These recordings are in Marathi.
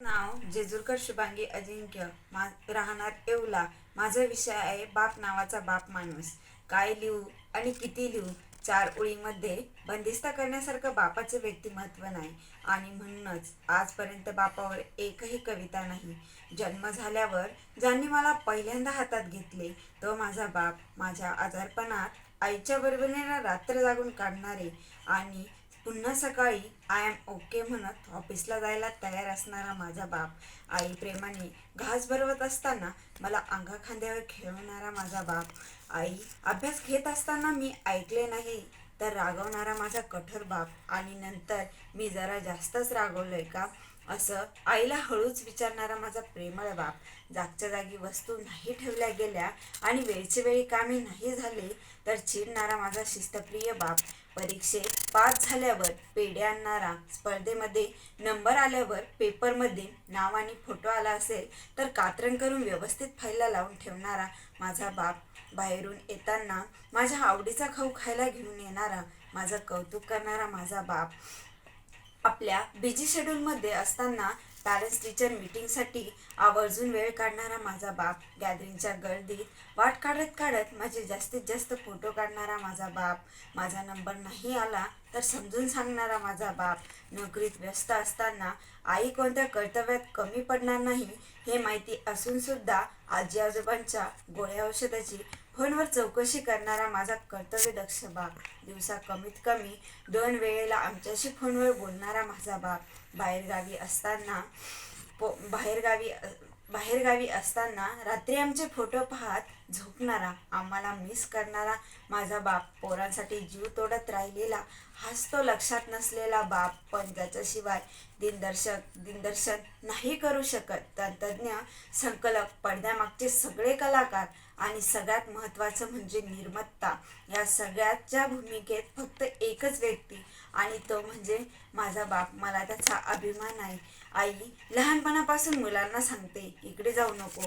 नाव जेजुरकर शुभांगी अजिंक्य. राहणार येवला. माझा विषय आहे बाप नावाचा बाप माणूस. काय लिहू आणि किती लिहू? 4 ओळींमध्ये बंदिस्त करण्यासारखं बापाचं व्यक्तिमत्व नाही आणि म्हणूनच आजपर्यंत बापावर एकही कविता नाही. जन्म झाल्यावर ज्यांनी मला पहिल्यांदा हातात घेतले तो माझा बाप. माझ्या आजारपणात आईच्या बरोबरीने रात्र जागून काढणारे आणि पुन्हा सकाळी आय एम ओके म्हणत ऑफिसला जायला तयार असणारा माझा बाप. आई प्रेमाने घास भरवत असताना मला अंगाखांद्यावर खेळवणारा माझा बाप. आई अभ्यास घेत असताना मी ऐकले नाही तर रागवणारा माझा कठोर बाप. आणि नंतर मी जरा जास्तच रागवलोय का असं आईला हळूच विचारणारा माझा प्रेमळ बाप. जागच्या जागी वस्तू नाही ठेवल्या गेल्या आणि वेळचे वेळी कामे नाही झाले तर चिडणारा माझा शिस्तप्रिय बाप. परीक्षेत पास झाल्यावर पेढे आणणारा, स्पर्धेमध्ये नंबर आल्यावर पेपरमध्ये नाव आणि फोटो आला असेल तर कात्रण करून व्यवस्थित फाईलला लावून ठेवणारा माझा बाप. बाहेरून येताना माझ्या आवडीचा खाऊ खायला घेऊन येणारा, माझं कौतुक करणारा माझा बाप. आपल्या बिझी शेड्यूलमध्ये असताना पॅरेंट्स टीचर मीटिंगसाठी आवर्जून वेळ काढणारा माझा बाप. गॅदरिंगच्या गर्दीत वाट काढत काढत माझे जास्तीत जास्त फोटो काढणारा माझा बाप. माझा नंबर नाही आला तर समजून सांगणारा माझा बाप. नोकरीत व्यस्त असताना आई कोणत्या कर्तव्यात कमी पडणार नाही हे माहिती असून सुद्धा आजी आजोबांच्या गोळ्या औषधाची फोनवर चौकशी करणारा माझा कर्तव्यदक्ष बाप. दिवसा कमीत कमी 2 वेळेला आमच्याशी फोनवर बोलणारा माझा बाप. बाहेरगावी असताना रात्री आमचे फोटो पाहत झोपणारा, आम्हाला मिस करणारा माझा बाप. पोरांसाठी जीव तोडत राहिलेला, हाच तो लक्षात नसलेला बाप. पण ज्याच्याशिवाय दिनदर्शन नाही करू शकत. तंत्रज्ञ, संकलक, पडद्यामागचे सगळे कलाकार आणि सगळ्यात महत्त्वाचं म्हणजे निर्माता, या सगळ्याच्या भूमिकेत फक्त एकच व्यक्ती आणि तो म्हणजे माझा बाप. मला त्याचा अभिमान आहे. आई लहानपणापासून मुलांना सांगते, इकडे जाऊ नको,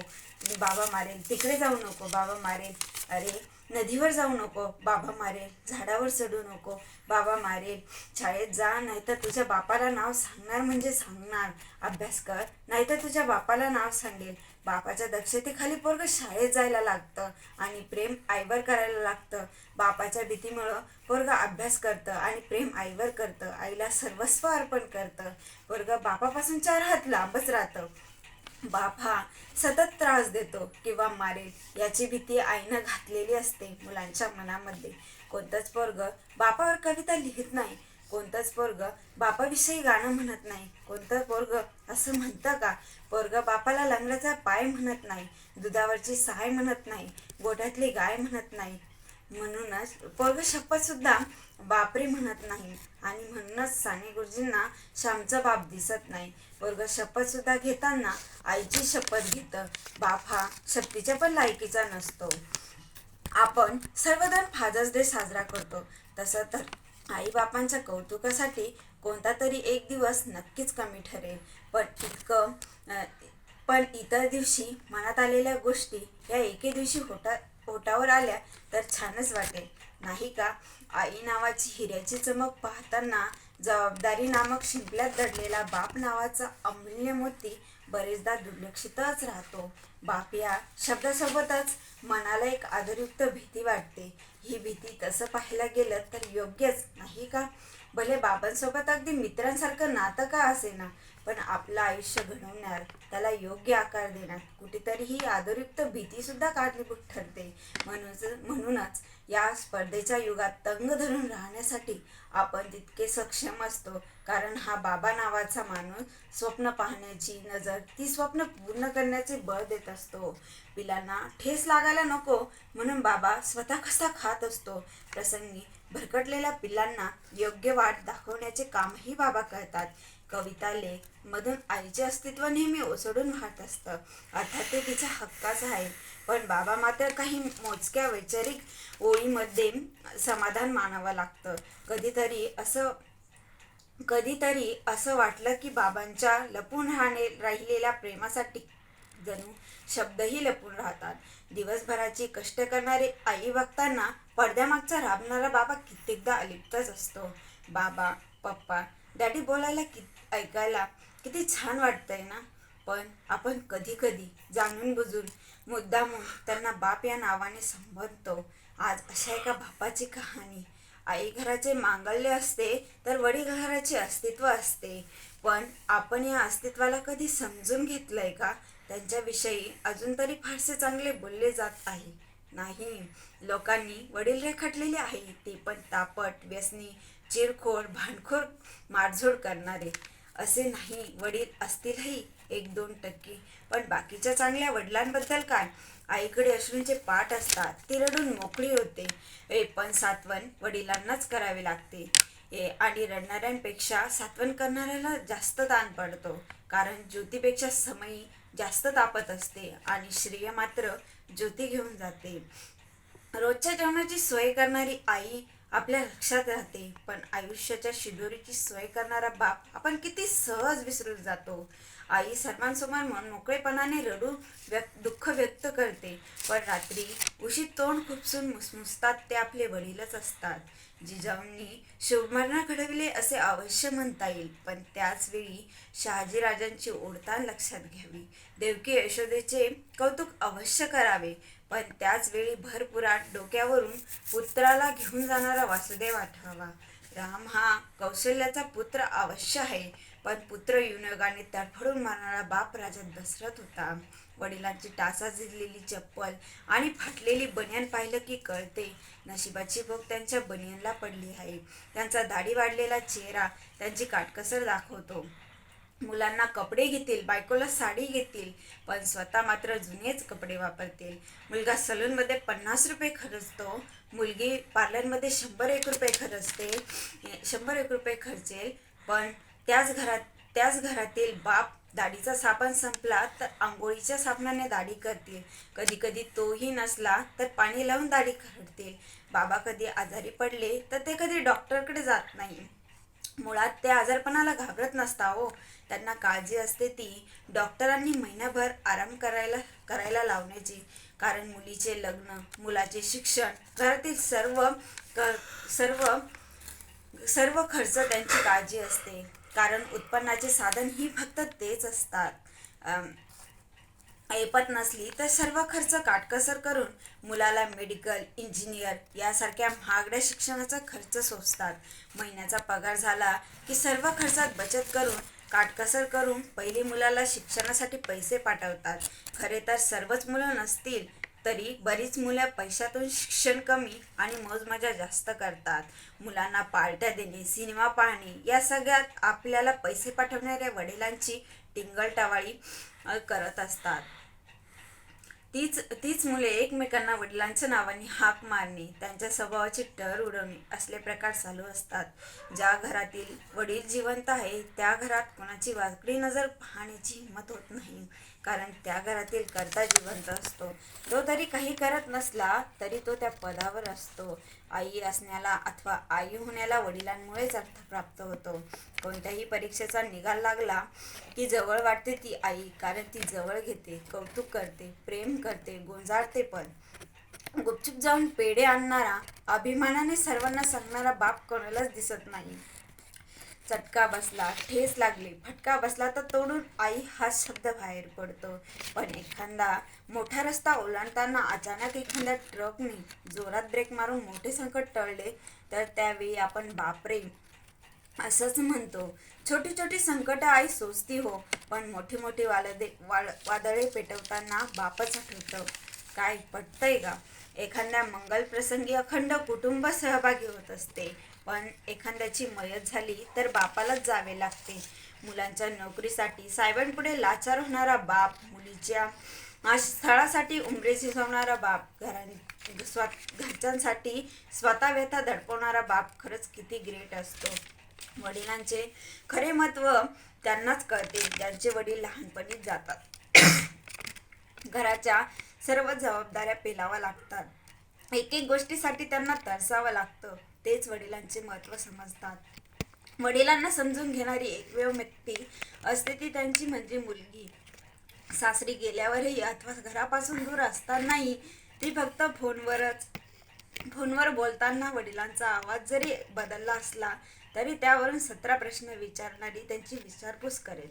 बाबा मारेल. तिकडे जाऊ नको, बाबा मारेल. अरे नदीवर जाऊ नको, बाबा मारेल. झाडावर चढू नको, बाबा मारेल. शाळेत जा नाहीतर तुझ्या बापाला नाव सांगणार म्हणजे सांगणार. अभ्यास कर नाहीतर तुझ्या बापाला नाव सांगेल. बापाच्या दक्षतेखाली पोरगं शाळेत जायला लागतं आणि प्रेम आईवर करायला लागतं. बापाच्या भीतीमुळं पोरगं अभ्यास करतं आणि प्रेम आईवर करतं. आईला सर्वस्व अर्पण करतं. पोरगं बापापासून 4 हात लांबच राहतं. बाप हा सतत त्रास देतो किंवा मारेल याची भीती आईनं घातलेली असते मुलांच्या मनामध्ये. कोणतंच पोरगं बापावर कविता लिहित नाही. कोणतंच पोरगं बापाविषयी गाणं म्हणत नाही. कोणतं पोरगं असं म्हणतं का? पोरगं बापाला लंगड्याचा पाय म्हणत नाही, दुधावरची साय म्हणत नाही, गोठ्यातली गाय म्हणत नाही. म्हणूनच पोरगं शपथसुद्धा बापरे म्हणत नाही. आणि म्हणूनच साने गुरुजींना श्यामचा बाप दिसत नाही. पोरगं शपथसुद्धा घेताना आईची शपथ घेतं. बाप हा शक्तीच्या पण लायकीचा नसतो. आपण सर्वजण फादर्स डे साजरा करतो, तसं तर आईबापांच्या कौतुकासाठी कोणता तरी एक दिवस नक्कीच कमी ठरेल. पण इतर दिवशी मनात आलेल्या गोष्टी या एके दिवशी ओठावर आल्या तर छानच वाटेल, नाही का? आई नावाची हिऱ्याची चमक पाहताना जबाबदारी नामक शिंपल्यात दडलेला बाप नावाचा अमूल्य मोती बरेचदा दुर्लक्षितच राहतो. बाप या शब्दासोबतच मनाला एक आदरयुक्त भीती वाटते. ही भीती तसं पाहायला गेलं तर योग्यच, नाही का? भले बाबांसोबत अगदी मित्रांसारखं नातं का असेना, पण आपलं आयुष्य घडवण्यात, त्याला योग्य आकार देण्यात कुठेतरी ही आदरयुक्त भीतीसुद्धा कारणीभूत ठरते. म्हणूनच या स्पर्धेच्या युगात तंग धरून राहण्यासाठी आपण तितके सक्षम असतो, कारण हा बाबा नावाचा माणूस स्वप्न पाहण्याची नजर, ती स्वप्न पूर्ण करण्याचे बळ देत असतो. पिलांना ठेस लागायला नको म्हणून बाबा स्वतः कसा खात असतो. प्रसंगी भरकटलेल्या पिलांना योग्य वाट दाखवण्याचे कामही बाबा करतात. कविता लेख मधून आईचे अस्तित्व नेहमी ओसडून वाहत असतं. अर्थात ते तिच्या हक्काचं आहे, पण बाबा मात्र काही मोजक्या वैचारिक ओळीमध्ये समाधान मानावं लागतं. कधीतरी असं वाटलं की बाबांच्या लपून राहिलेल्या प्रेमासाठी जणू शब्दही लपून राहतात. दिवसभराची कष्ट करणारी आई बघताना पडद्यामागचा राबणारा बाबा कित्येकदा अलिप्तच असतो. बाबा, पप्पा, डॅडी बोलायला ऐकायला किती छान वाटतंय ना. पण आपण कधी कधी जाणून बुजून मुद्दामून त्यांना बाप या नावाने संबोधतो. आज अशा एका बापाची कहाणी. आई घराचे मांगल्य असते तर वडील घराचे अस्तित्व असते. पण आपण या अस्तित्वाला कधी समजून घेतलंय का? त्यांच्याविषयी अजून तरी फारसे चांगले बोलले जात आहे नाही. लोकांनी वडील रेखाटलेले आहे, ते पण तापट, व्यसनी, चिरखोर, भांडखोर, मारझोड करणारे. असे नाही, वडील असतीलही 1-2%. पण बाकीच्या चांगल्या वडिलांबद्दल काय? आईकडे अश्रूंचे पाठ असतात, ती रडून मोकळी होते. पण सात्वन वडिलांनाच करावे लागते. आणि रडणाऱ्यांपेक्षा सात्वन करणाऱ्याला जास्त ताण पडतो. कारण ज्योतीपेक्षा समयी जास्त तापत असते आणि श्रेय मात्र ज्योती घेऊन जाते. रोजच्या जेवणाची सोय करणारी आई आपल्या लक्षात राहते, पण आयुष्याच्या शिदोरीची सोय करणारा बाप आपण किती सहज विसरून जातो. आई सर्वांसमोर मोकळेपणाने दुःख व्यक्त करते, पण रात्री उशीत तोंड खुपसून मुसमुसतात ते आपले वडीलच असतात. जिजाऊंनी शुभमरण घडविले असे अवश्य म्हणता येईल, पण त्याच वेळी शहाजीराजांची ओढताण लक्षात घ्यावी. देवकी यशोदेचे कौतुक अवश्य करावे, पण त्याच वेळी भरपुरात डोक्यावरून पुत्राला घेऊन जाणारा वासुदेव आठवावा. राम हा कौशल्याचा पुत्र अवश्य आहे, पण पुत्र वियोगाने तडफडून मारणारा बाप राजा दशरथ होता. वडिलांची टाचा झिजलेली चप्पल आणि फाटलेली बनियान पाहिलं की कळते, नशिबाची भोग त्यांच्या बनियानला पडली आहे. त्यांचा दाढी वाढलेला चेहरा त्यांची काटकसर दाखवतो. मुलांना कपडे घेतील, बायकोला साडी घेतील, पण स्वतः मात्र जुनेच कपडे वापरतील. मुलगा सलूनमध्ये 50 रुपये खर्चतो, मुलगी पार्लरमध्ये 100-1 रुपये खर्चते, 100-1 रुपये खर्चेल. पण त्याच घरातील बाप दाढीचा साबण संपला तर आंघोळीच्या साबणाने दाढी करतील. कधी कधी तोही नसला तर पाणी लावून दाढी खरडतील. बाबा कधी आजारी पडले तर ते कधी डॉक्टरकडे जात नाही. मुळात ते आजारपणाला घाबरत नसता हो. त्यांना काळजी असते ती डॉक्टरांनी महिनाभर आराम करायला लावण्याची. कारण मुलीचे लग्न, मुलाचे शिक्षण, घरातील सर्व खर्च त्यांची काळजी असते. कारण उत्पन्नाचे साधन ही फक्त तेच असतात. ऐपत नसली तर सर्व खर्च काटकसर करून मुलाला मेडिकल, इंजिनियर यासारख्या महागड्या शिक्षणाचा खर्च सोसतात. महिन्याचा पगार झाला की सर्व खर्चात बचत करून काटकसर करून पहिले मुलाला शिक्षणासाठी पैसे पाठवतात. खरे तर सर्वच मुलं नसतील तरी बरीच मुलं पैशातून शिक्षण कमी आणि मौजमजा जास्त करतात. मुलांना पार्ट्या देणे, सिनेमा पाहणे या सगळ्यात आपल्याला पैसे पाठवणाऱ्या वडिलांची टिंगलटवाळी करत असतात. तीच मुले एकमेकांना वडिलांच्या नावाने हाक मारणे, त्यांच्या स्वभावाची टर उडवणे असले प्रकार चालू असतात. ज्या घरातील वडील जिवंत आहे त्या घरात कोणाची वाकडी नजर पाहण्याची हिंमत होत नाही. कारण त्या घरातील कर्ता जिवंत असतो. तो तरी काही करत नसला तरी तो त्या पदावर असतो. आई असण्याला अथवा आई होण्याला वडिलांमुळेच अर्थ प्राप्त होतो. कोणत्याही परीक्षेचा निकाल लागला की जवळ वाटते ती आई, कारण ती जवळ घेते, कौतुक करते, प्रेम करते, गोंजारते. पण गुपचूप जाऊन पेढे आणणारा, अभिमानाने सर्वांना सांगणारा बाप कोणालाच दिसत नाही. चटका बसला, ठेस लागली, फटका बसला तर तोडून आई हा शब्द बाहेर पडतो. पण एखादा मोठा रस्ता ओलांडताना अचानक एखाद्या ट्रकने जोरात ब्रेक मारून मोठे संकट टळले तर त्यावेळी आपण बापरे असंच म्हणतो. छोटी छोटी संकट आई सोसती हो, पण मोठी मोठी वादळे पेटवताना बापच आठवतं. काय पटतंय का? एखाद्या मंगल प्रसंगी अखंड कुटुंब सहभागी होत असते, पण एखाद्याची मयत झाली तर बापालाच जावे लागते. मुलांच्या नोकरीसाठी साहेबांपुढे लाचार होणारा बाप, मुलीच्या स्थळासाठी उंबरे झिजवणारा बाप, घरच्यांसाठी स्वतः व्यथा दडपवणारा बाप खरंच किती ग्रेट असतो. वडिलांचे खरे महत्त्व त्यांनाच कळते ज्यांचे वडील लहानपणीच जातात. घराच्या सर्व जबाबदाऱ्या पेलाव्या लागतात. एक एक गोष्टीसाठी त्यांना तरसावं लागतं. तेच वडिलांचे महत्त्व समजतात. वडिलांना समजून घेणारी एकमेव व्यक्ती असते ती त्यांची म्हणजे मुलगी. सासरी गेल्यावरही अथवा घरापासून दूर असतानाही ती फक्त फोनवर बोलताना वडिलांचा आवाज जरी बदलला असला तरी त्यावरून 17 प्रश्न विचारणारी त्यांची विचारपूस करेल.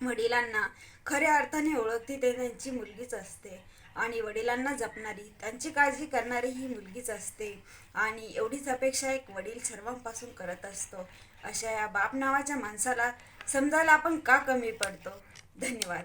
वडिलांना खऱ्या अर्थाने ओळखते ते त्यांची मुलगीच असते आणि वडिलांना जपणारी त्यांची काळजी करणारी ही मुलगीच असते. आणि एवढीच अपेक्षा एक वडील सर्वांपासून करत असतो. अशा या बाप नावाच्या माणसाला समजायला आपण का कमी पडतो? धन्यवाद.